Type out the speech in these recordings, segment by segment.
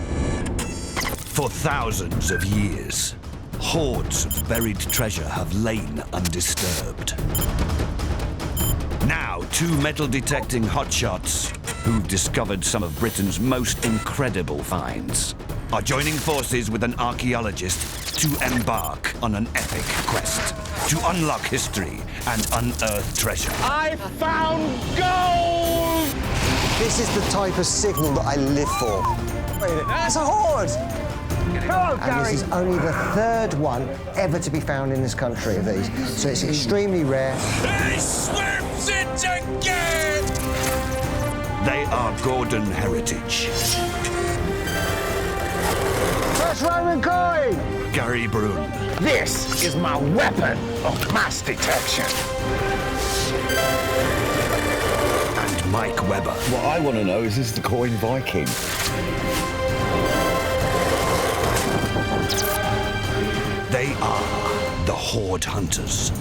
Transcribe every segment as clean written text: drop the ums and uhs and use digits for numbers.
For thousands of years, hordes of buried treasure have lain undisturbed. Now, two metal-detecting hotshots who've discovered some of Britain's most incredible finds are joining forces with an archaeologist to embark on an epic quest to unlock history and unearth treasure. I found gold! This is the type of signal that I live for. It's a hoard! Come on, And this is only the third one ever to be found in this country of these. So it's extremely rare. He swims it again! They are Gordon heritage. First Roman coin! Gary Brun. This is my weapon of mass detection. And Mike Webber. What I want to know is the coin Viking? They are the Horde Hunters.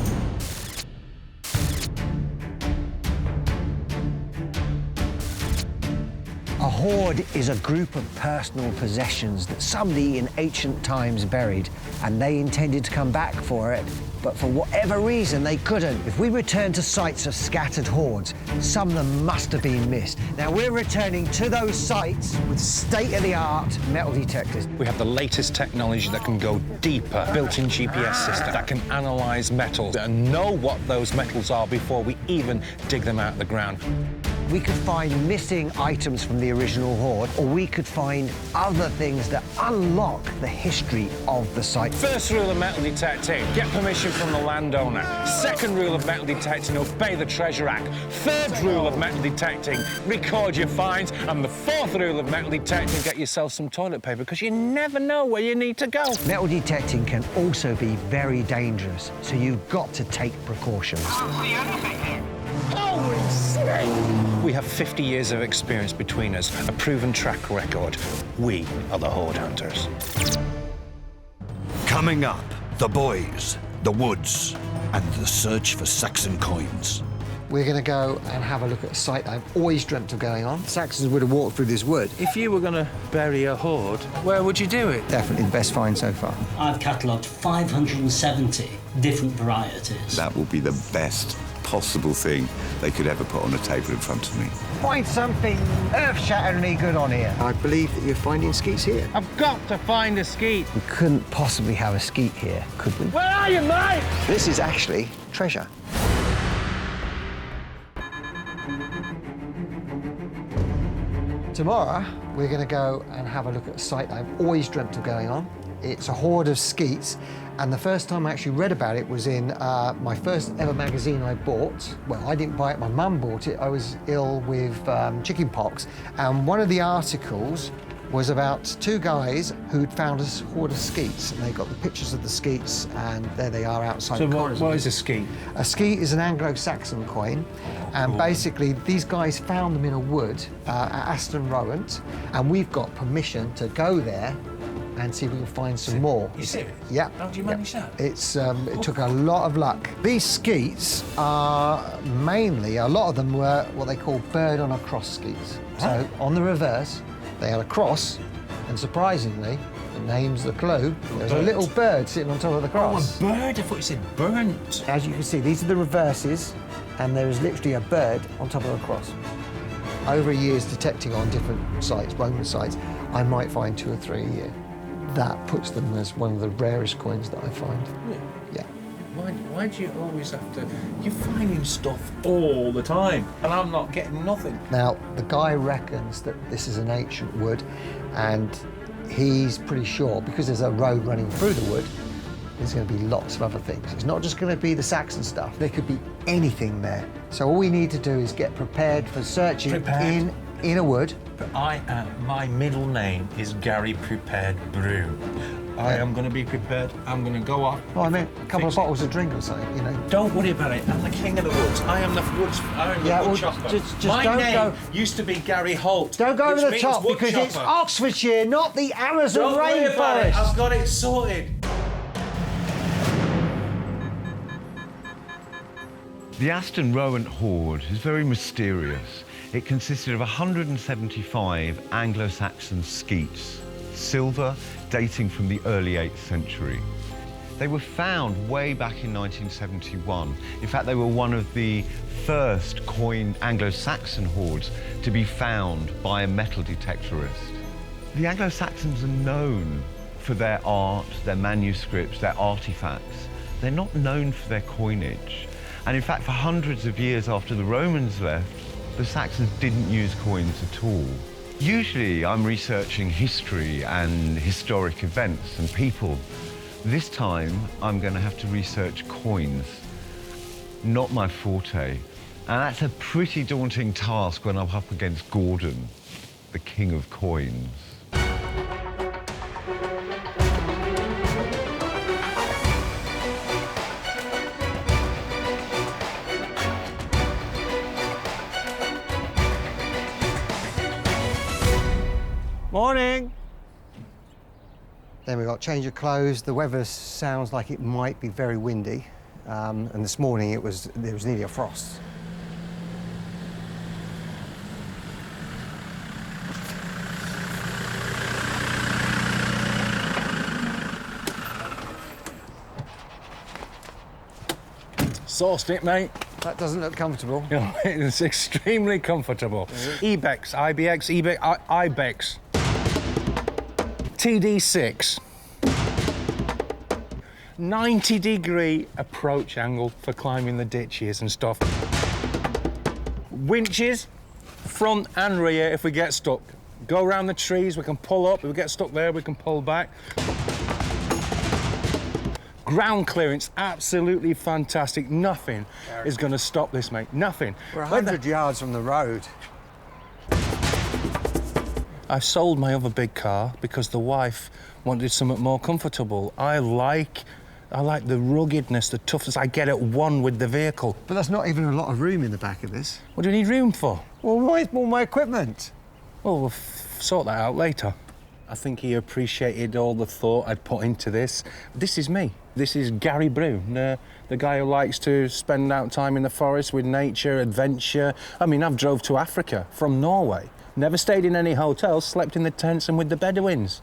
A hoard is a group of personal possessions that somebody in ancient times buried, and they intended to come back for it, but for whatever reason they couldn't. If we return to sites of scattered hoards, some of them must have been missed. Now we're returning to those sites with state-of-the-art metal detectors. We have the latest technology that can go deeper, built-in GPS system that can analyse metals and know what those metals are before we even dig them out of the ground. We could find missing items from the original hoard, or we could find other things that unlock the history of the site. First rule of metal detecting, get permission from the landowner. Second rule of metal detecting, obey the Treasure Act. Third rule of metal detecting, record your finds. And the fourth rule of metal detecting, get yourself some toilet paper, because you never know where you need to go. Metal detecting can also be very dangerous, so you've got to take precautions. Holy snake! We have 50 years of experience between us, a proven track record. We are the Horde Hunters. Coming up, the boys, the woods, and the search for Saxon coins. We're going to go and have a look at a site I've always dreamt of going on. Saxons would have walked through this wood. If you were going to bury a hoard, where would you do it? Definitely the best find so far. I've catalogued 570 different varieties. That will be the best possible thing they could ever put on a table in front of me. Find something earth-shatteringly good on here. I believe that you're finding skeets here. I've got to find a skeet. We couldn't possibly have a skeet here, could we? Where are you, mate? This is actually treasure. Tomorrow, we're going to go and have a look at a site I've always dreamt of going on. It's a hoard of skeets, and the first time I actually read about it was in my first ever magazine I bought. Well, I didn't buy it, my mum bought it. I was ill with chicken pox, and one of the articles was about two guys who'd found a hoard of skeets, and they got the pictures of the skeets, and there they are outside the corners. What is a skeet? A skeet is an Anglo-Saxon coin, and basically these guys found them in a wood at Aston Rowant, and we've got permission to go there and see if we can find some more. You serious? Yeah. How do you manage that? It's it took a lot of luck. These skeets are mainly, a lot of them were what they call bird on a cross skeets. So on the reverse, they had a cross, and surprisingly, the name's the clue, there's a little bird sitting on top of the cross. Oh, a bird? I thought you said burnt. As you can see, these are the reverses, and there is literally a bird on top of a cross. Over years detecting on different sites, Roman sites, I might find 2 or 3 a year. That puts them as one of the rarest coins that I find. Yeah. Why do you always have to... You're finding stuff all the time, and I'm not getting nothing. Now, the guy reckons that this is an ancient wood, and he's pretty sure, because there's a road running through the wood, there's going to be lots of other things. It's not just going to be the Saxon stuff. There could be anything there. So all we need to do is get prepared for searching in a wood. But my middle name is Gary Prepared Brew. I am going to be prepared. I'm going to go off. Well, I meant a couple of bottles of drink or something, you know. Don't worry about it. I'm the king of the woods. I am the wood chopper. Just my don't name used to be Gary Holt. Don't go over the means top, wood because it's chopper. Oxfordshire, not the Amazon Don't worry about it. rainforest. I've got it sorted. The Aston Rowant hoard is very mysterious. It consisted of 175 Anglo-Saxon sceattas, silver, dating from the early 8th century. They were found way back in 1971. In fact, they were one of the first coined Anglo-Saxon hoards to be found by a metal detectorist. The Anglo-Saxons are known for their art, their manuscripts, their artifacts. They're not known for their coinage. And in fact, for hundreds of years after the Romans left, the Saxons didn't use coins at all. Usually, I'm researching history and historic events and people. This time, I'm going to have to research coins. Not my forte. And that's a pretty daunting task when I'm up against Gordon, the king of coins. Morning. Then we've got change of clothes. The weather sounds like it might be very windy. And this morning there was nearly a frost. Sauced it, mate. That doesn't look comfortable. No, it's extremely comfortable. Ibex, IBX, Ibex. TD6. 90-degree approach angle for climbing the ditches and stuff. Winches, front and rear if we get stuck. Go around the trees, we can pull up. If we get stuck there, we can pull back. Ground clearance, absolutely fantastic. Nothing is going to stop this, mate. Nothing. We're 100 yards from the road. I've sold my other big car because the wife wanted something more comfortable. I like the ruggedness, the toughness. I get at one with the vehicle. But that's not even a lot of room in the back of this. What do you need room for? Well, where's all my equipment? Well, we'll sort that out later. I think he appreciated all the thought I'd put into this. This is me. This is Gary Brun, the guy who likes to spend out time in the forest with nature, adventure. I mean, I've drove to Africa from Norway. Never stayed in any hotels, slept in the tents and with the Bedouins.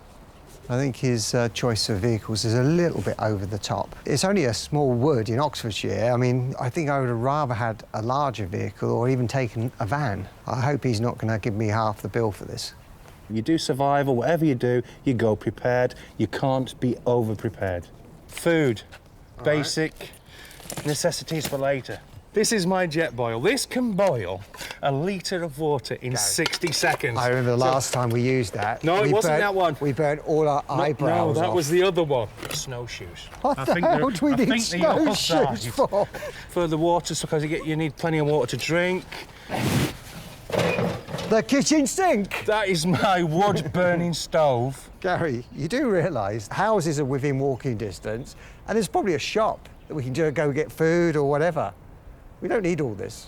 I think his choice of vehicles is a little bit over the top. It's only a small wood in Oxfordshire. I mean, I think I would have rather had a larger vehicle or even taken a van. I hope he's not going to give me half the bill for this. You do survival, whatever you do, you go prepared. You can't be over-prepared. Food, basic necessities for later. This is my jet boil. This can boil a litre of water in 60 seconds. I remember the last time we used that. No, it wasn't that one. We burnt all our eyebrows No, that off. was the other one. Snowshoes. What the hell do we need snowshoes for? For the water, because you need plenty of water to drink. The kitchen sink! That is my wood-burning stove. Gary, you do realise houses are within walking distance, and there's probably a shop that we can go get food or whatever. We don't need all this.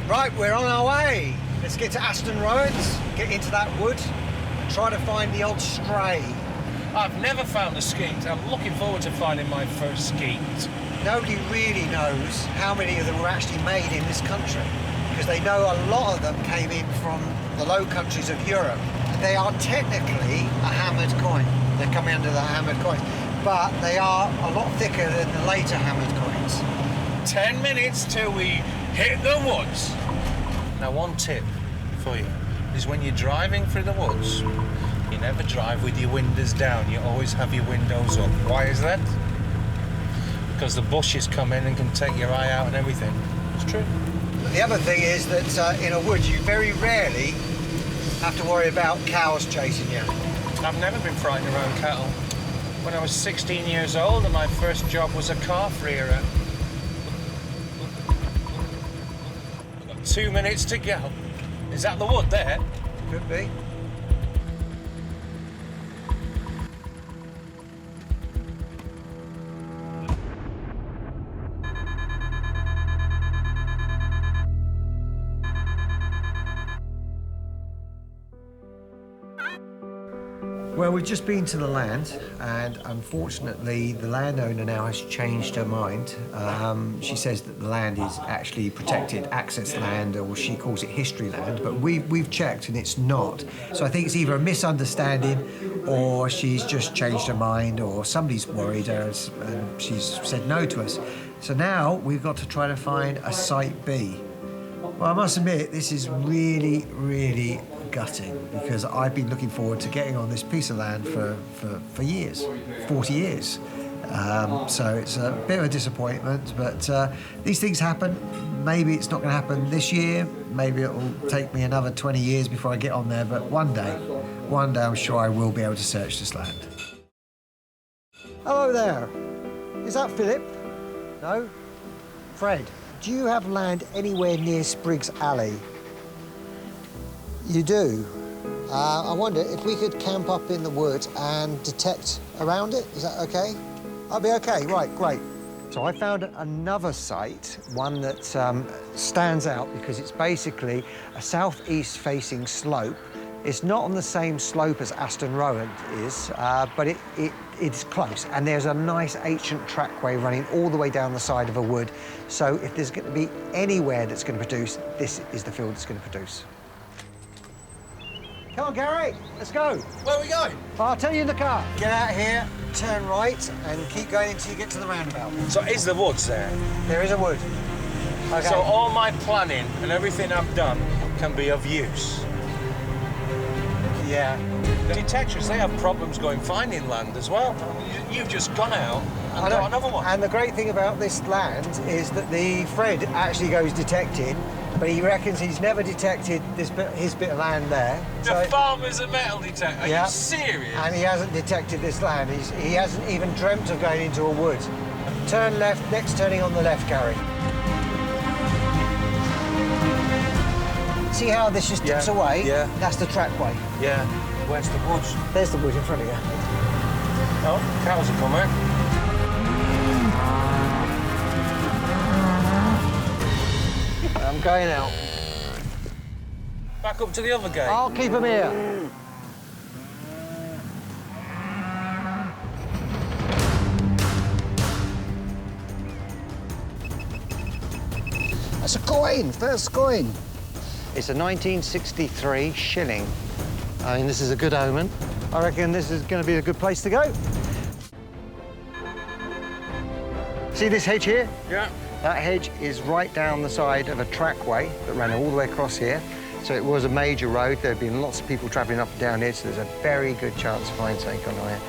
Right, we're on our way. Let's get to Aston Roads, get into that wood, and try to find the odd stray. I've never found a skeet. I'm looking forward to finding my first skeet. Nobody really knows how many of them were actually made in this country, because they know a lot of them came in from the Low Countries of Europe. They are technically a hammered coin. They're coming under the hammered coins, but they are a lot thicker than the later hammered coins. 10 minutes till we hit the woods. Now, one tip for you is when you're driving through the woods, you never drive with your windows down. You always have your windows up. Why is that? Because the bushes come in and can take your eye out and everything. It's true. The other thing is that in a wood, you very rarely have to worry about cows chasing you. I've never been frightened around cattle. When I was 16 years old and my first job was a calf rearer. I've got 2 minutes to go. Is that the wood there? Could be. we've just been to the land, and unfortunately the landowner now has changed her mind. She says that the land is actually protected access land, or she calls it history land, but we've checked and it's not. So I think it's either a misunderstanding, or she's just changed her mind, or somebody's worried her and she's said no to us. So now we've got to try to find a Site B. Well, I must admit, this is really, really gutting, because I've been looking forward to getting on this piece of land for years, 40 years. So it's a bit of a disappointment, but these things happen. Maybe it's not going to happen this year. Maybe it'll take me another 20 years before I get on there, but one day I'm sure I will be able to search this land. Hello there. Is that Philip? No? Fred, do you have land anywhere near Spriggs Alley? You do? I wonder if we could camp up in the woods and detect around it. Is that OK? I'll be OK. Right, great. So I found another site, one that stands out because it's basically a southeast facing slope. It's not on the same slope as Aston Rowan is, but it's close. And there's a nice ancient trackway running all the way down the side of a wood. So if there's going to be anywhere that's going to produce, this is the field that's going to produce. Come on, Gary, let's go. Where are we going? I'll tell you in the car. Get out here, turn right, and keep going until you get to the roundabout. So is the woods there? There is a wood. Okay. So all my planning and everything I've done can be of use? Yeah. The detectorists, they have problems finding land as well. You've just gone out and got another one. And the great thing about this land is that the Fred actually goes detecting, but he reckons he's never detected his bit of land there. The farmer's a metal detector. Are you serious? And he hasn't detected this land. He hasn't even dreamt of going into a wood. Turn left, next turning on the left, Gary. See how this just dips away? Yeah. That's the trackway. Yeah. Where's the woods? There's the wood in front of you. Oh, cows are coming. I'm going out. Back up to the other gate. I'll keep him here. That's a coin, first coin. It's a 1963 shilling. I mean, this is a good omen. I reckon this is going to be a good place to go. See this hedge here? Yeah. That hedge is right down the side of a trackway that ran all the way across here. So it was a major road. There have been lots of people travelling up and down here, so there's a very good chance of finding something on here.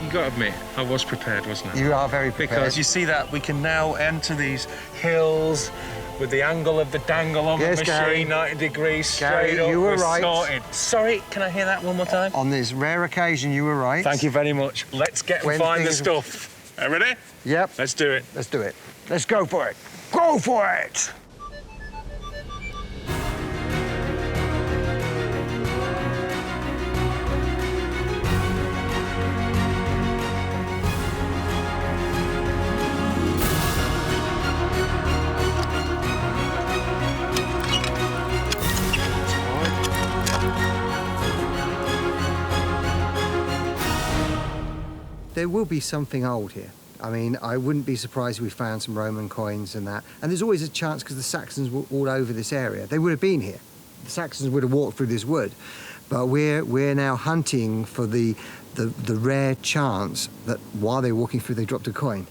You got to admit, I was prepared, wasn't I? You are very prepared. Because you see that we can now enter these hills with the angle of the dangle on the machine, Gary. 90 degrees Gary, straight up. you were right. Sorted. Sorry, can I hear that one more time? On this rare occasion, you were right. Thank you very much. Let's get and find the stuff. Ready? Yep. Let's do it. Let's do it. Let's go for it. Go for it! There will be something old here. I mean, I wouldn't be surprised if we found some Roman coins and that. And there's always a chance because the Saxons were all over this area. They would have been here. The Saxons would have walked through this wood. But we're now hunting for the rare chance that while they're walking through, they dropped a coin.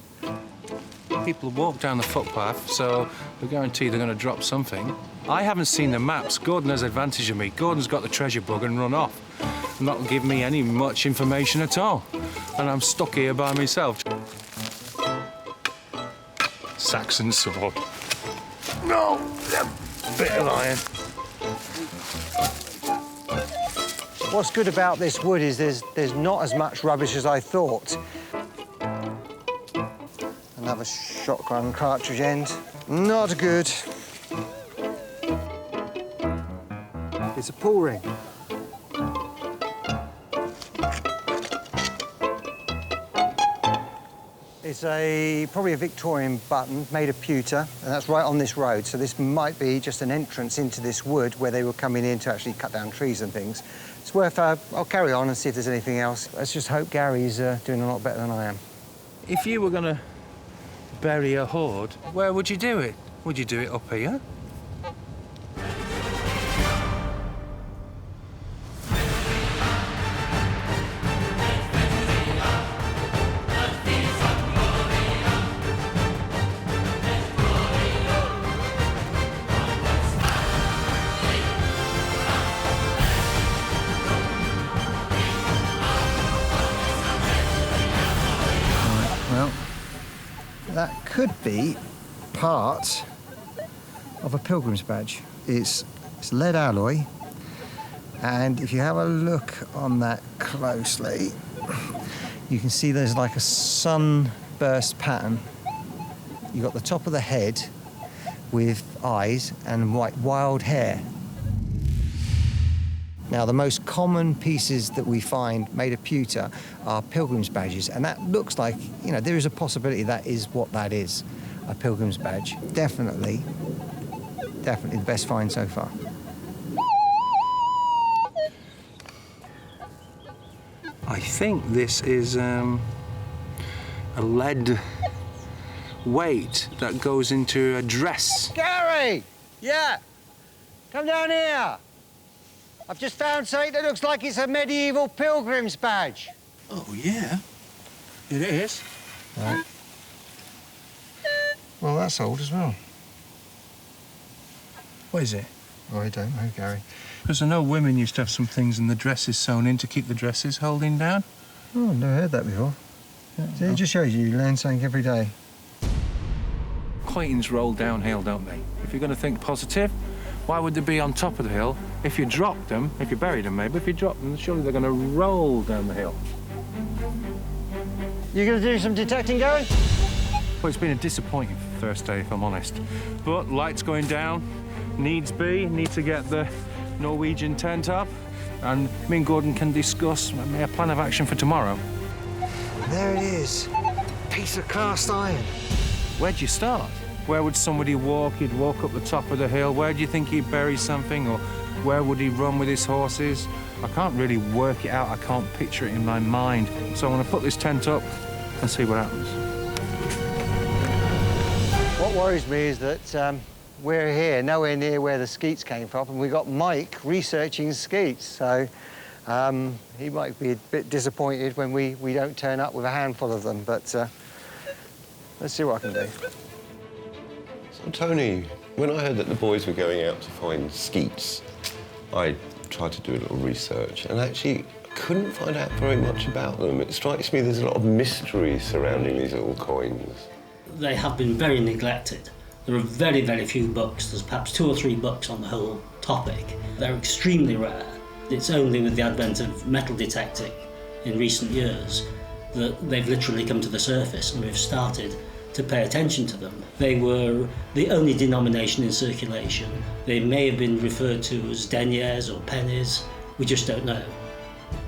People walk down the footpath, so we guarantee they're going to drop something. I haven't seen the maps. Gordon has advantage of me. Gordon's got the treasure bug and run off. Not give me any much information at all. And I'm stuck here by myself. Saxon sword. No, bit of iron. What's good about this wood is there's not as much rubbish as I thought. Another shotgun cartridge end. Not good. It's a pull ring. It's probably a Victorian button made of pewter, and that's right on this road. So this might be just an entrance into this wood where they were coming in to actually cut down trees and things. it's worth... I'll carry on and see if there's anything else. Let's just hope Gary's doing a lot better than I am. If you were going to bury a hoard, where would you do it? Would you do it up here? Well, that could be part of a pilgrim's badge. It's lead alloy, and if you have a look on that closely, you can see there's like a sunburst pattern. You've got the top of the head with eyes and white wild hair. Now, the most common pieces that we find made of pewter are pilgrim's badges, and that looks like, you know, there is a possibility that is what that is, a pilgrim's badge. Definitely the best find so far. I think this is a lead weight that goes into a dress. Gary! Yeah? Come down here. I've just found something that looks like it's a medieval pilgrim's badge. Oh, yeah. It is. Right. Well, that's old as well. What is it? Oh, I don't know, Gary. Because I know women used to have some things in the dresses sewn in to keep the dresses holding down. Oh, I've never heard that before. See, it just shows you learn something every day. Coins roll downhill, don't they? If you're going to think positive, why would they be on top of the hill? If you dropped them, if you buried them maybe, if you dropped them, surely they're going to roll down the hill. You going to do some detecting, Gary? Well, it's been a disappointing first day, if I'm honest. But lights going down, need to get the Norwegian tent up, and me and Gordon can discuss a plan of action for tomorrow. There it is. Piece of cast iron. Where'd you start? Where would somebody walk? He'd walk up the top of the hill. Where do you think he'd bury something? Or where would he run with his horses? I can't really work it out. I can't picture it in my mind. So I'm going to put this tent up and see what happens. What worries me is that we're here, nowhere near where the skeets came from, and we've got Mike researching skeets. So he might be a bit disappointed when we don't turn up with a handful of them, but let's see what I can do. So, Tony, when I heard that the boys were going out to find skeets, I tried to do a little research and actually couldn't find out very much about them. It strikes me there's a lot of mystery surrounding these little coins. They have been very neglected. There are very, very few books. There's perhaps 2 or 3 books on the whole topic. They're extremely rare. It's only with the advent of metal detecting in recent years that they've literally come to the surface and we've started to pay attention to them. They were the only denomination in circulation. They may have been referred to as deniers or pennies. We just don't know.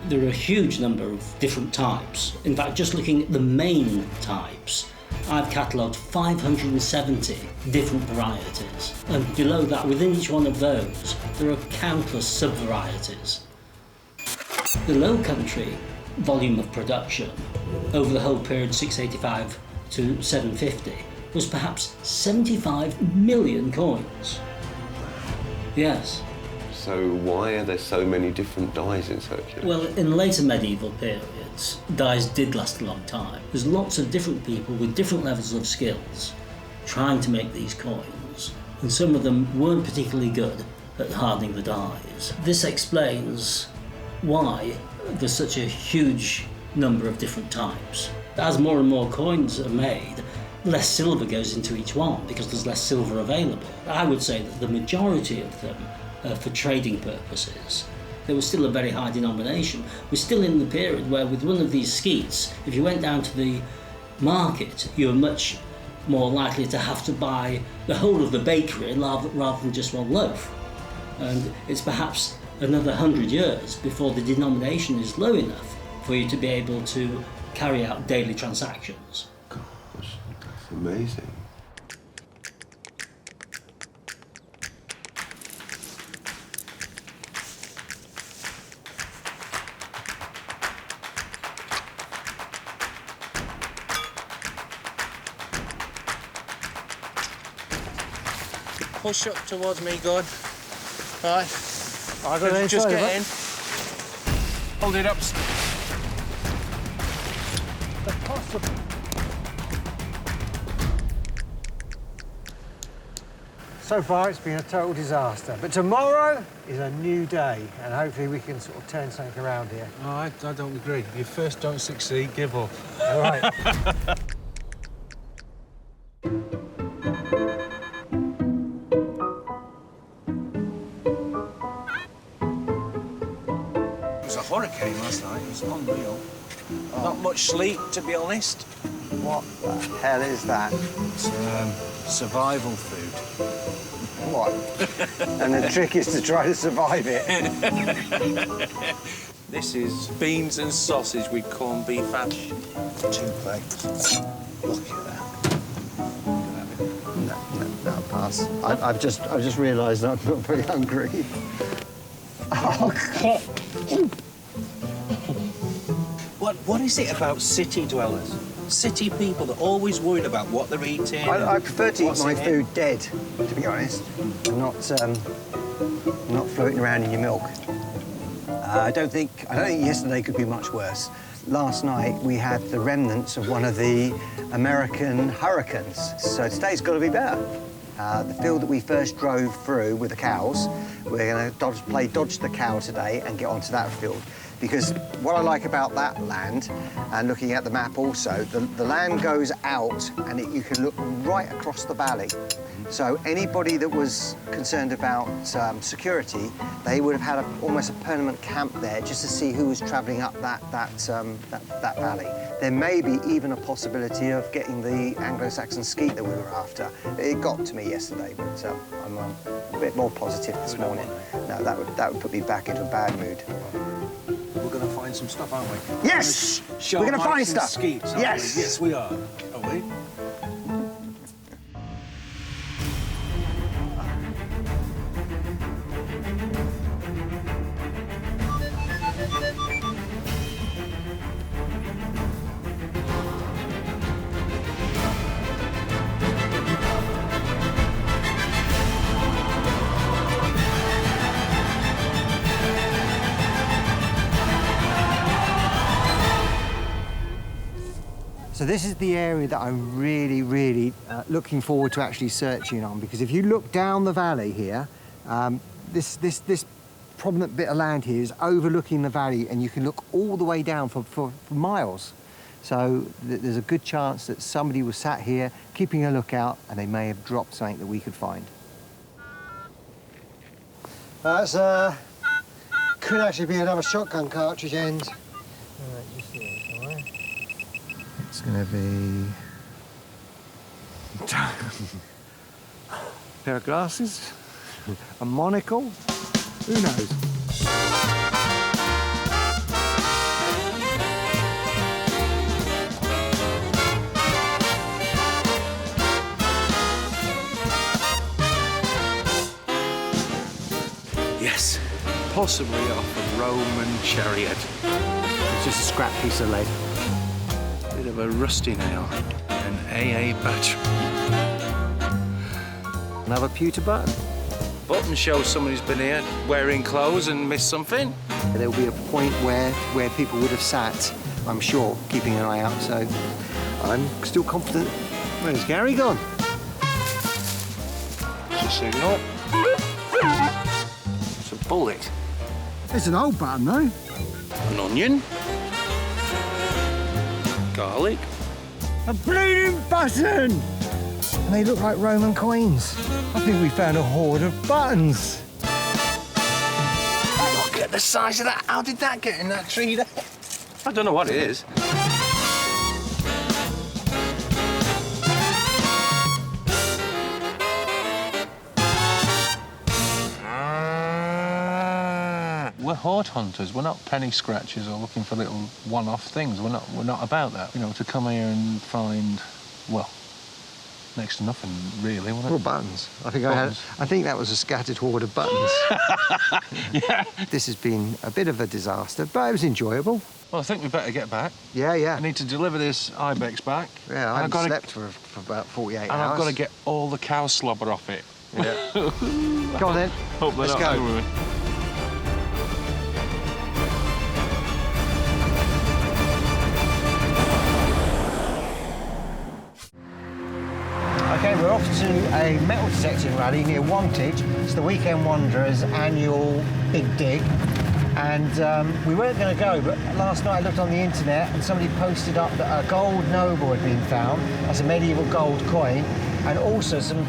There are a huge number of different types. In fact, just looking at the main types, I've catalogued 570 different varieties. And below that, within each one of those, there are countless sub-varieties. The Low Country volume of production over the whole period 685 to 750 was perhaps 75 million coins. Yes. So why are there so many different dies in circulation? Well, in later medieval periods, dies did last a long time. There's lots of different people with different levels of skills trying to make these coins, and some of them weren't particularly good at hardening the dies. This explains why there's such a huge number of different types. As more and more coins are made, less silver goes into each one because there's less silver available. I would say that the majority of them are for trading purposes. There was still a very high denomination. We're still in the period where with one of these skeets, if you went down to the market, you were much more likely to have to buy the whole of the bakery rather than just one loaf. And it's perhaps another 100 years before the denomination is low enough for you to be able to carry out daily transactions. Gosh, that's amazing. push up towards me, good. Right. I got it. Just get in. Hold it up. So far, it's been a total disaster. But tomorrow is a new day, and hopefully we can sort of turn something around here. Oh, I don't agree. If you first don't succeed, give up. All right. It was a hurricane last night. It was unreal. Not much sleep, to be honest. What the hell is that? It's survival food. What? And the trick is to try to survive it. This is beans and sausage with corned beef hash. 2 plates. Look at that. No, pass. I've just realised I'm not very hungry. Oh, What is it about city dwellers? City people that are always worried about what they're eating. I prefer to eat what's my in it. food dead, to be honest. I'm not floating around in your milk. I don't think yesterday could be much worse. Last night we had the remnants of one of the American hurricanes, so today's got to be better. The field that we first drove through with the cows, we're going to play dodge the cow today and get onto that field. Because what I like about that land, and looking at the map also, the land goes out and you can look right across the valley. So anybody that was concerned about security, they would have had almost a permanent camp there just to see who was travelling up that valley. There may be even a possibility of getting the Anglo-Saxon skeet that we were after. It got to me yesterday, but I'm a bit more positive this morning. No, that would put me back into a bad mood. We're going to find some stuff, aren't we? Yes! We're going to find stuff. Skeets, yes! Yes, we are. Are we? So this is the area that I'm really looking forward to actually searching on, because if you look down the valley here, this prominent bit of land here is overlooking the valley, and you can look all the way down for miles. So there's a good chance that somebody was sat here keeping a lookout, and they may have dropped something that we could find. That's could actually be another shotgun cartridge end. It's going to be a pair of glasses, a monocle, who knows? Yes, possibly off a Roman chariot. It's just a scrap piece of lead. Bit of a rusty nail, an AA battery. Another pewter button. Button shows somebody's been here wearing clothes and missed something. There'll be a point where people would have sat, I'm sure, keeping an eye out, so I'm still confident. Where's Gary gone? It's a signal. It's a bullet. It's an old button, though. An onion. Garlic. A bleeding button! And they look like Roman coins. I think we found a hoard of buttons. Look at the size of that. How did that get in that tree there? I don't know what it is. We're horde hunters. We're not penny scratchers or looking for little one-off things. We're not about that. You know, to come here and find, well, next to nothing really. Well, buttons. I think that was a scattered hoard of buttons. Yeah. This has been a bit of a disaster, but it was enjoyable. Well, I think we better get back. Yeah. I need to deliver this ibex back. Yeah, I haven't slept for about 48 hours. And I've got to get all the cow slobber off it. Yeah. Go on then. Hope they're Let's not go. angry with me. Okay, we're off to a metal detecting rally near Wantage. It's the Weekend Wanderers annual big dig. And we weren't going to go, but last night I looked on the internet and somebody posted up that a gold noble had been found. That's a medieval gold coin, and also some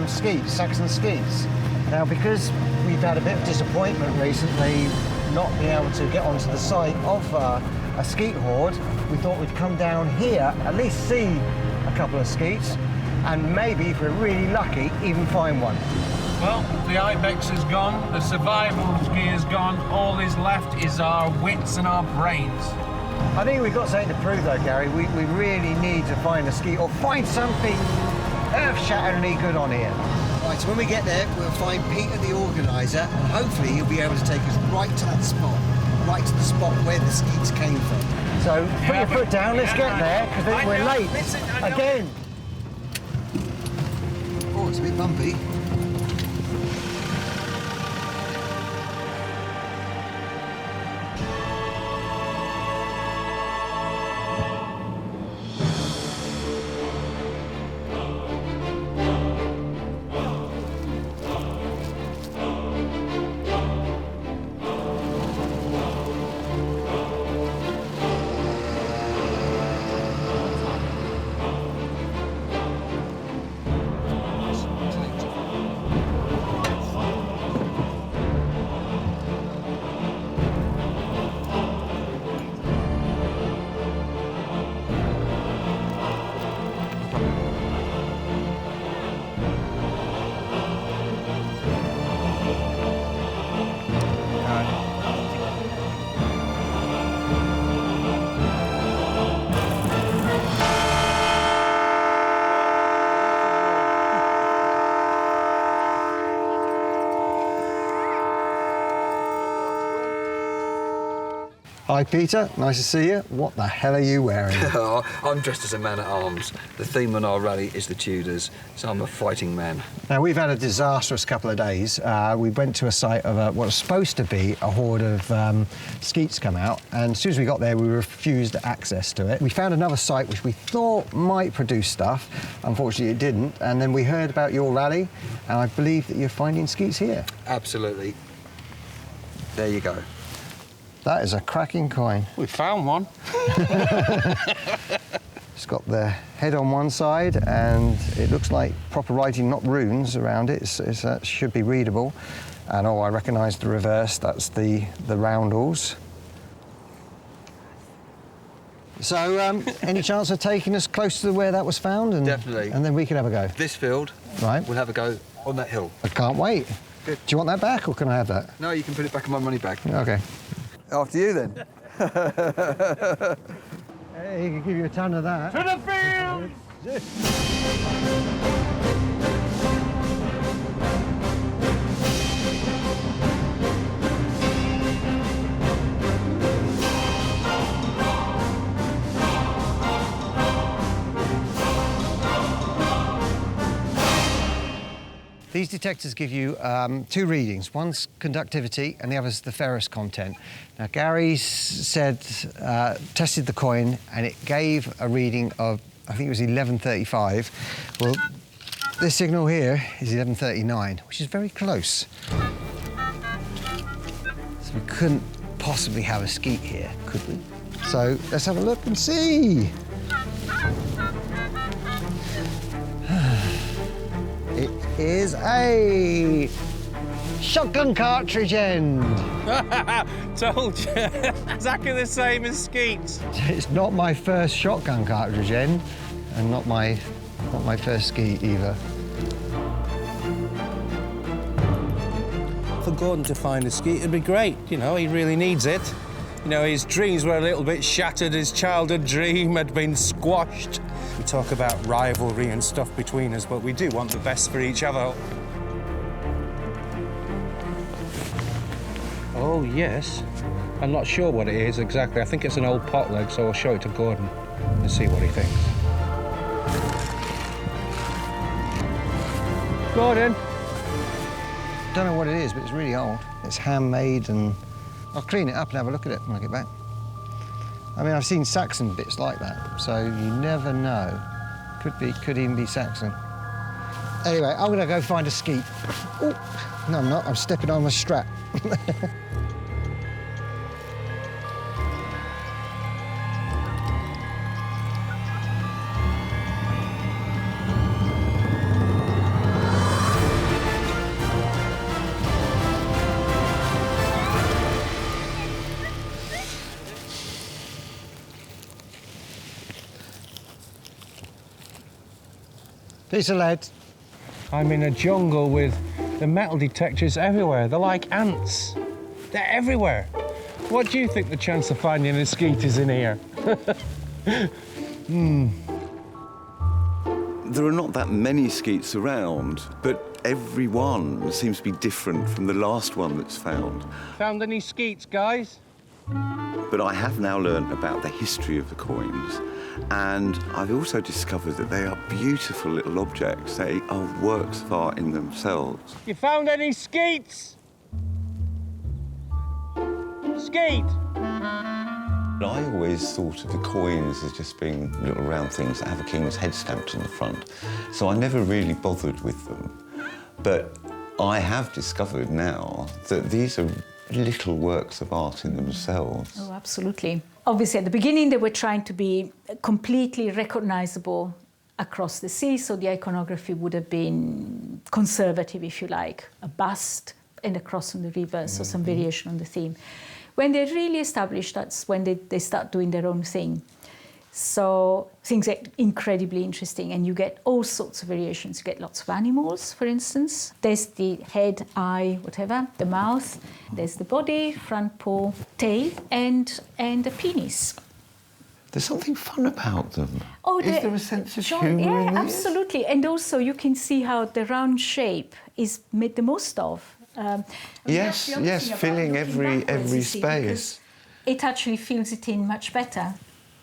sceattas, Saxon sceattas. Now, because we've had a bit of disappointment recently not being able to get onto the site of a sceatt hoard, we thought we'd come down here, at least see a couple of sceattas, and maybe, if we're really lucky, even find one. Well, the ibex is gone, the survival gear is gone, all is left is our wits and our brains. I think we've got something to prove though, Gary. We really need to find a sceatt or find something earth-shatteringly good on here. Right, so when we get there, we'll find Peter the organiser, and hopefully he'll be able to take us right to that spot, right to the spot where the sceattas came from. So put your foot down, let's get there, because we're late. Again. Oh, it's a bit bumpy. Hi Peter, nice to see you. What the hell are you wearing? I'm dressed as a man-at-arms. The theme on our rally is the Tudors, so I'm a fighting man. Now, we've had a disastrous couple of days. We went to a site of what was supposed to be a horde of sceattas come out, and as soon as we got there, we refused access to it. We found another site which we thought might produce stuff. Unfortunately, it didn't, and then we heard about your rally, and I believe that you're finding sceattas here. Absolutely. There you go. That is a cracking coin. We found one. It's got the head on one side, and it looks like proper writing, not runes around it. It should be readable. And oh, I recognise the reverse. That's the roundels. So, any chance of taking us close to where that was found? And, Definitely. And then we can have a go. This field, Right. we'll have a go on that hill. I can't wait. Good. Do you want that back, or can I have that? No, you can put it back in my money bag. OK. After you, then. Hey, he can give you a ton of that. To the field! These detectors give you two readings. One's conductivity and the other's the ferrous content. Now, Gary said, tested the coin, and it gave a reading of, I think it was 1135. Well, this signal here is 1139, which is very close. So we couldn't possibly have a sceatt here, could we? So let's have a look and see. It is a shotgun cartridge end. Told you. Exactly the same as sceattas. It's not my first shotgun cartridge end, and not my first sceatt either. For Gordon to find a sceatt would be great. You know, he really needs it. You know, his dreams were a little bit shattered. His childhood dream had been squashed. We talk about rivalry and stuff between us, but we do want the best for each other. Oh, yes. I'm not sure what it is exactly. I think it's an old pot leg, so I'll show it to Gordon and see what he thinks. Gordon, Don't know what it is, but it's really old. It's handmade, and I'll clean it up and have a look at it when I get back. I mean, I've seen Saxon bits like that, so you never know. Could even be Saxon. Anyway, I'm gonna go find a skeet. Oh, no, I'm not. I'm stepping on my strap. Piece of lead. I'm in a jungle with the metal detectors everywhere. They're like ants. They're everywhere. What do you think the chance of finding a skeet is in here? There are not that many skeets around, but every one seems to be different from the last one that's found. Found any skeets, guys? But I have now learned about the history of the coins, and I've also discovered that they are beautiful little objects. They are works of art in themselves. You found any skeets? Skeet? I always thought of the coins as just being little round things that have a king's head stamped on the front, so I never really bothered with them. But I have discovered now that these are little works of art in themselves. Oh, absolutely. Obviously, at the beginning, they were trying to be completely recognizable across the sea, so the iconography would have been conservative, if you like, a bust and a cross on the river, so some variation on the theme. When they really established, that's when they start doing their own thing. So things get incredibly interesting, and you get all sorts of variations. You get lots of animals, for instance. There's the head, eye, whatever, the mouth. There's the body, front paw, tail, and a penis. There's something fun about them. Oh, is there a sense of humour yeah, in this? absolutely. And also you can see how the round shape is made the most of. Yes, filling every space. It actually fills it in much better.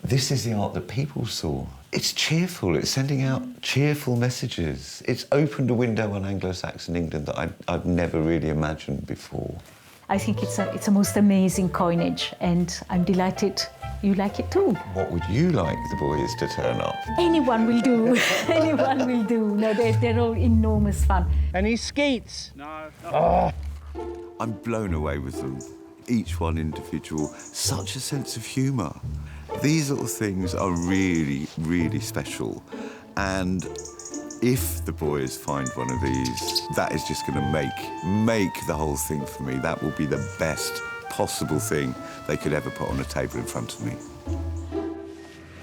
This is the art that people saw. It's cheerful, it's sending out cheerful messages. It's opened a window on Anglo-Saxon England that I've never really imagined before. I think it's a most amazing coinage, and I'm delighted you like it too. What would you like the boys to turn up? Anyone will do. Anyone will do. No, they're all enormous fun. Any skeets? No. Oh. I'm blown away with them. Each one individual, such a sense of humour. These little things are really, really special. And if the boys find one of these, that is just going to make the whole thing for me. That will be the best possible thing they could ever put on a table in front of me.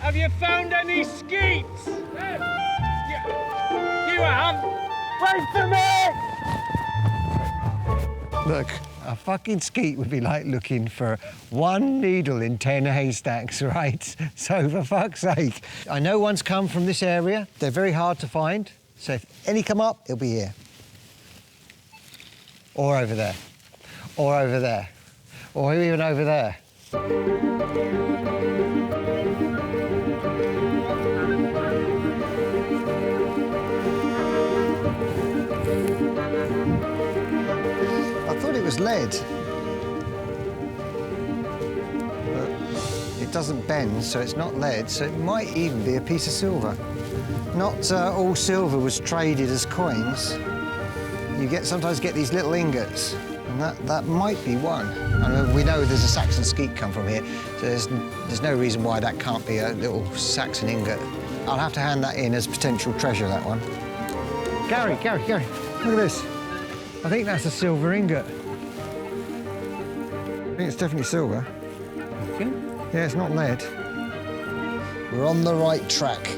Have you found any skeets? You have? Wait for me! Look, a fucking skeet would be like looking for one needle in 10 haystacks, right? So for fuck's sake. I know one's come from this area. They're very hard to find. So if any come up, it'll be here. Or over there. Or over there. Or even over there. I thought it was lead. But it doesn't bend, so it's not lead, so it might even be a piece of silver. Not all silver was traded as coins. You sometimes get these little ingots, and that might be one. I mean, we know there's a Saxon skeet come from here, so there's no reason why that can't be a little Saxon ingot. I'll have to hand that in as potential treasure, that one. Gary, look at this. I think that's a silver ingot. I think it's definitely silver. Okay. Yeah, it's not lead. We're on the right track.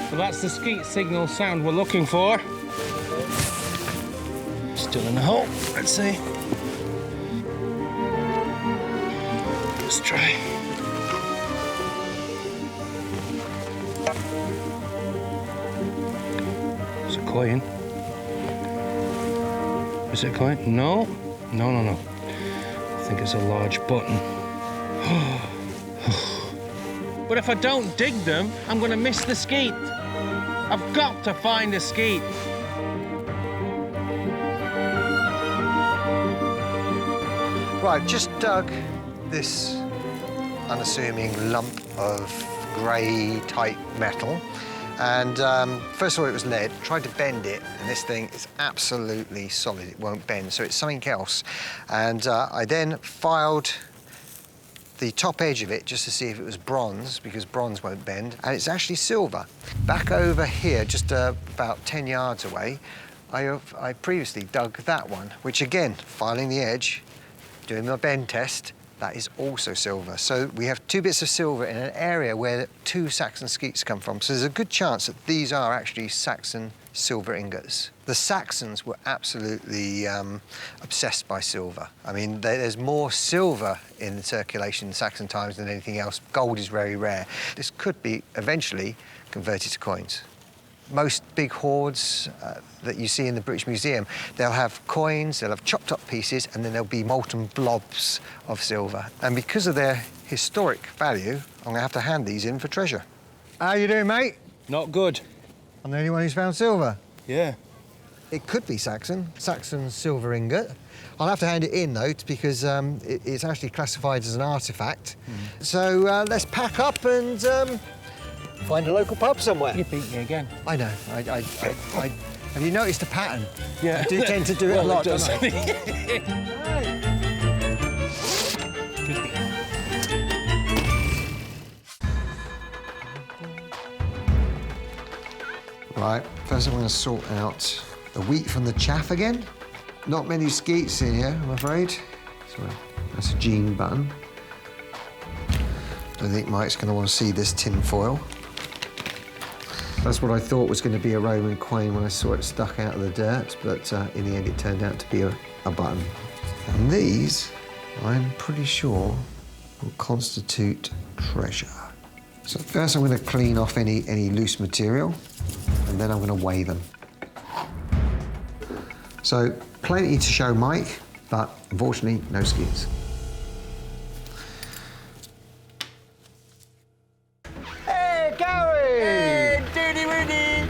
Well, that's the skeet signal sound we're looking for. Still in the hole. Let's see. Let's try. It's a coin. Is it a coin? No. No. I think it's a large button. But if I don't dig them, I'm going to miss the skeet. I've got to find a skeet. Right, just dug this unassuming lump of grey type metal. And first of all, it was lead. Tried to bend it, and this thing is absolutely solid. It won't bend, so it's something else. And I then filed the top edge of it just to see if it was bronze, because bronze won't bend, and it's actually silver. Back over here, just about 10 yards away, I previously dug that one, which again, filing the edge, doing my bend test, that is also silver. So we have 2 bits of silver in an area where 2 Saxon skeets come from. So there's a good chance that these are actually Saxon silver ingots. The Saxons were absolutely obsessed by silver. I mean, there's more silver in circulation in Saxon times than anything else. Gold is very rare. This could be eventually converted to coins. Most big hoards that you see in the British Museum, they'll have coins, they'll have chopped up pieces, and then there'll be molten blobs of silver. And because of their historic value, I'm gonna have to hand these in for treasure. How you doing, mate? Not good. I'm the only one who's found silver. Yeah. It could be Saxon silver ingot. I'll have to hand it in, though, because it's actually classified as an artefact. So let's pack up and find a local pub somewhere. You beat me again. I know. Have you noticed a pattern? Yeah. I do tend to do it a lot, it does. don't I? Right, first I'm going to sort out the wheat from the chaff again. Not many skeets in here, I'm afraid. Sorry, that's a jean button. Don't think Mike's going to want to see this tin foil. That's what I thought was going to be a Roman coin when I saw it stuck out of the dirt, but in the end it turned out to be a button. And these, I'm pretty sure, will constitute treasure. So first I'm going to clean off any loose material, and then I'm going to weigh them. So plenty to show Mike, but unfortunately no skins. Hey, Gary! Hey, Doody Woody!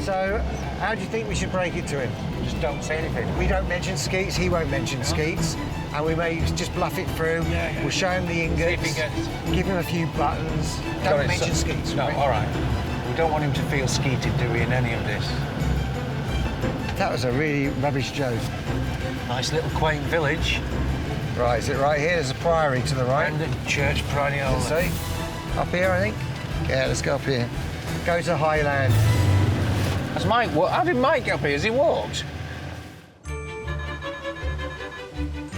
So, how do you think we should break it to him? Just don't say anything. We don't mention skeets, he won't mention skeets, and we may just bluff it through. Yeah. We'll show him the ingots, See if he gets... give him a few buttons. Got Don't it, mention so- skeets. No, right? all right. We don't want him to feel skeeted, do we, in any of this? That was a really rubbish joke. Nice little quaint village. Right, is it right here? There's a priory to the right. And the church Pradiola. See? Up here, I think? Yeah, let's go up here. Go to Highland. Has Mike, how did Mike get up here? Has he walked?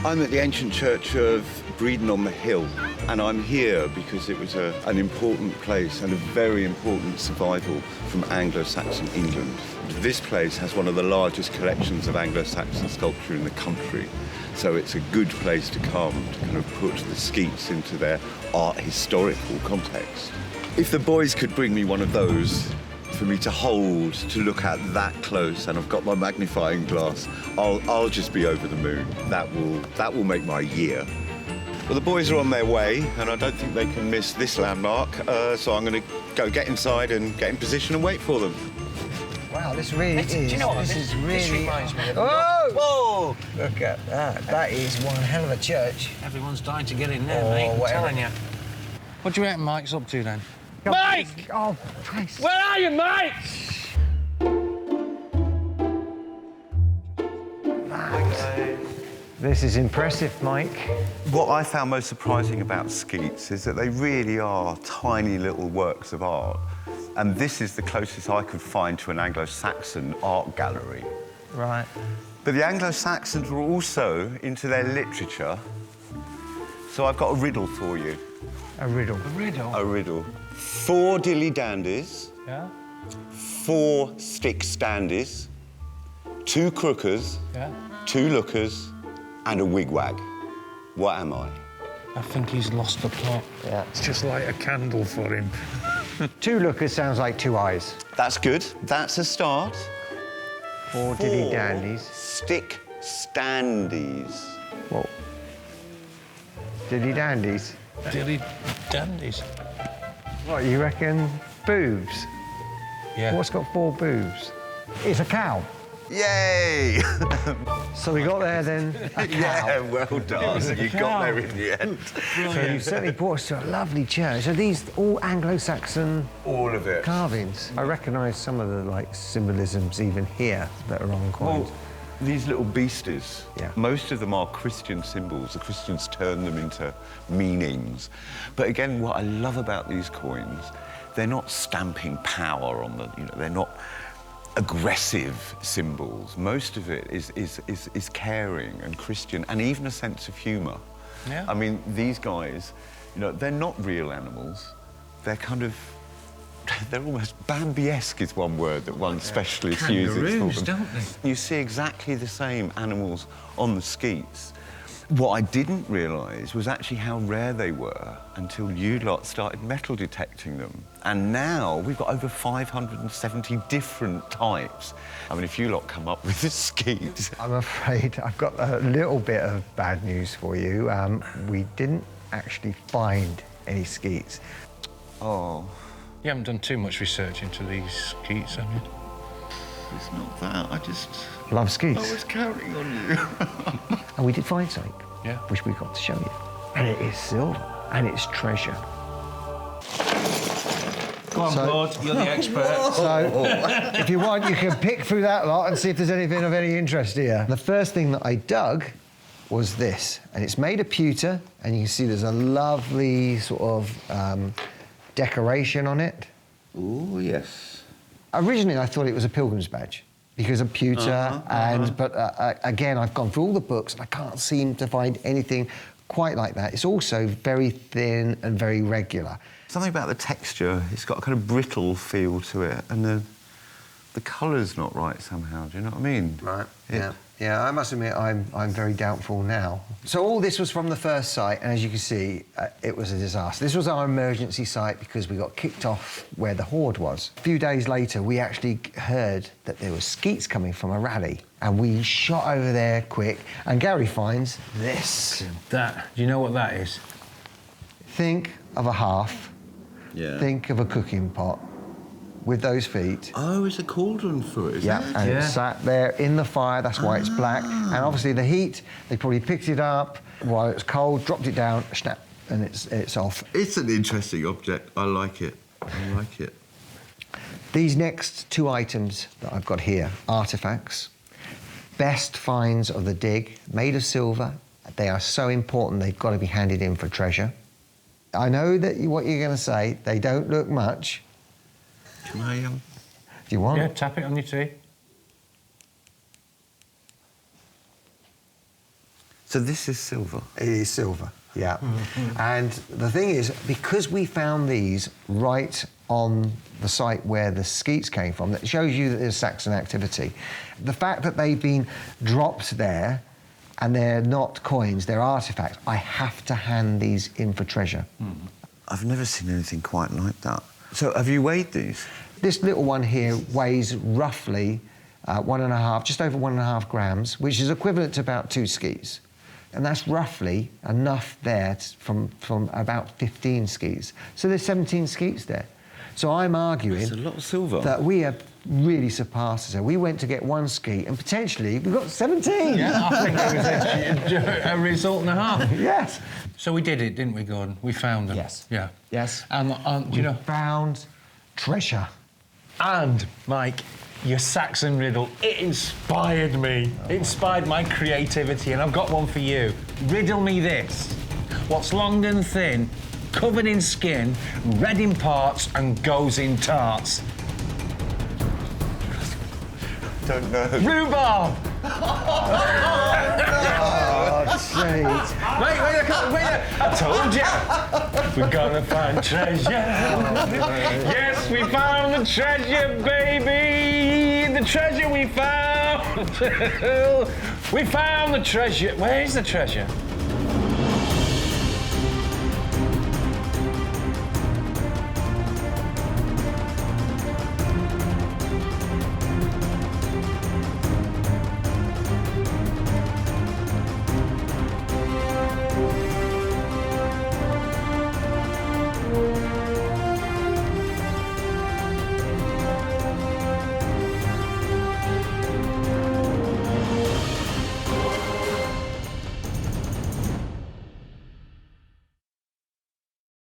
I'm at the ancient church of Brun on the Hill, and I'm here because it was an important place and a very important survival from Anglo-Saxon England. This place has one of the largest collections of Anglo-Saxon sculpture in the country, so it's a good place to come to kind of put the skeets into their art historical context. If the boys could bring me one of those for me to hold, to look at that close, and I've got my magnifying glass, I'll just be over the moon. That will make my year. Well, the boys are on their way, and I don't think they can miss this landmark, so I'm going to go get inside and get in position and wait for them. Wow, this really is. Do you know what? This is really. This reminds me of... Oh! Whoa! Look at that. That is one hell of a church. Everyone's dying to get in there, Oh, mate. I'm whatever. telling you. What do you reckon Mike's up to, then? Mike! Oh, Christ. Where are you, Mike? This is impressive, Mike. What I found most surprising about skeets is that they really are tiny little works of art. And this is the closest I could find to an Anglo-Saxon art gallery. Right. But the Anglo-Saxons were also into their literature. So I've got a riddle for you. A riddle. A riddle? A riddle. 4 dilly-dandies, Yeah? 4 stick-standies, 2 crookers, Yeah? 2 lookers, and a wigwag. What am I? I think he's lost the plot. Yeah. It's just like a candle for him. 2 lookers sounds like 2 eyes. That's good. That's a start. 4 dilly dandies. Stick-standies. What? Dilly dandies? Dilly dandies. What, you reckon boobs? Yeah. What's got 4 boobs? It's a cow. Yay! So we got there then. Yeah, well done. You got there in the end. So you certainly brought us to a lovely church. Are these all Anglo-Saxon? All of it. Carvings. I recognise some of the symbolisms even here that are on coins. Well, these little beasties, Yeah. most of them are Christian symbols. The Christians turn them into meanings. But again, what I love about these coins, they're not stamping power on the, they're not aggressive symbols. Most of it is caring and Christian and even a sense of humour. Yeah. I mean, these guys, they're not real animals. They're kind of, they're almost Bambi-esque is one word that one specialist uses Kangaroos, for them. don't they? You see exactly the same animals on the skeets. What I didn't realise was actually how rare they were until you lot started metal detecting them. And now we've got over 570 different types. I mean, if you lot come up with a skeet... I'm afraid I've got a little bit of bad news for you. We didn't actually find any skeets. Oh. You haven't done too much research into these skeets, have you? It's not that, I just... Love skeets. I was counting on you. And we did find something, Yeah. which we got to show you. And it is silver, and it's treasure. Go on, Claude, you're the expert. So, if you want, you can pick through that lot and see if there's anything of any interest here. The first thing that I dug was this, and it's made of pewter, and you can see there's a lovely sort of decoration on it. Oh, yes. Originally, I thought it was a pilgrim's badge because of pewter, but again, I've gone through all the books and I can't seem to find anything quite like that. It's also very thin and very regular. Something about the texture, it's got a kind of brittle feel to it, and the colour's not right somehow, do you know what I mean? Right, yeah, I must admit I'm very doubtful now. So all this was from the first site, and as you can see, it was a disaster. This was our emergency site because we got kicked off where the Horde was. A few days later, we actually heard that there were skeets coming from a rally, and we shot over there quick, and Gary finds this. That, do you know what that is? Think of a hearth, think of a cooking pot, with those feet. Oh, it's a cauldron for it, isn't it? And it sat there in the fire, that's why it's black. And obviously the heat, they probably picked it up while it was cold, dropped it down, snap, and it's off. It's an interesting object. I like it. I like it. These next two items that I've got here, artefacts, best finds of the dig, made of silver. They are so important, they've got to be handed in for treasure. I know that what you're going to say, they don't look much. Can I, Do you want? Yeah, tap it on your tea. So this is silver? It is silver, yeah. And the thing is, because we found these right on the site where the skeets came from, that shows you that there's Saxon activity. The fact that they've been dropped there and they're not coins, they're artefacts, I have to hand these in for treasure. I've never seen anything quite like that. So have you weighed these? This little one here weighs roughly just over 1.5 grams, which is equivalent to about 2 skeets. And that's roughly enough there from about 15 skeets. So there's 17 skeets there. So I'm arguing That's a lot of silver. that we have really surpassed it. We went to get 1 skeet and potentially we got 17. Yeah, I think it was a result and a half. Yes. So we did it, didn't we, Gordon? We found them. Yes. Yeah. Yes. And you know, found treasure. and Mike, your Saxon riddle, it inspired me. It inspired my creativity, and I've got one for you. Riddle me this. What's long and thin, covered in skin, red in parts, and goes in tarts? Don't know. Rhubarb! Sweet. Wait, I told you. We're gonna find treasure. Yes, we found the treasure, baby. The treasure we found. We found the treasure. Where is the treasure?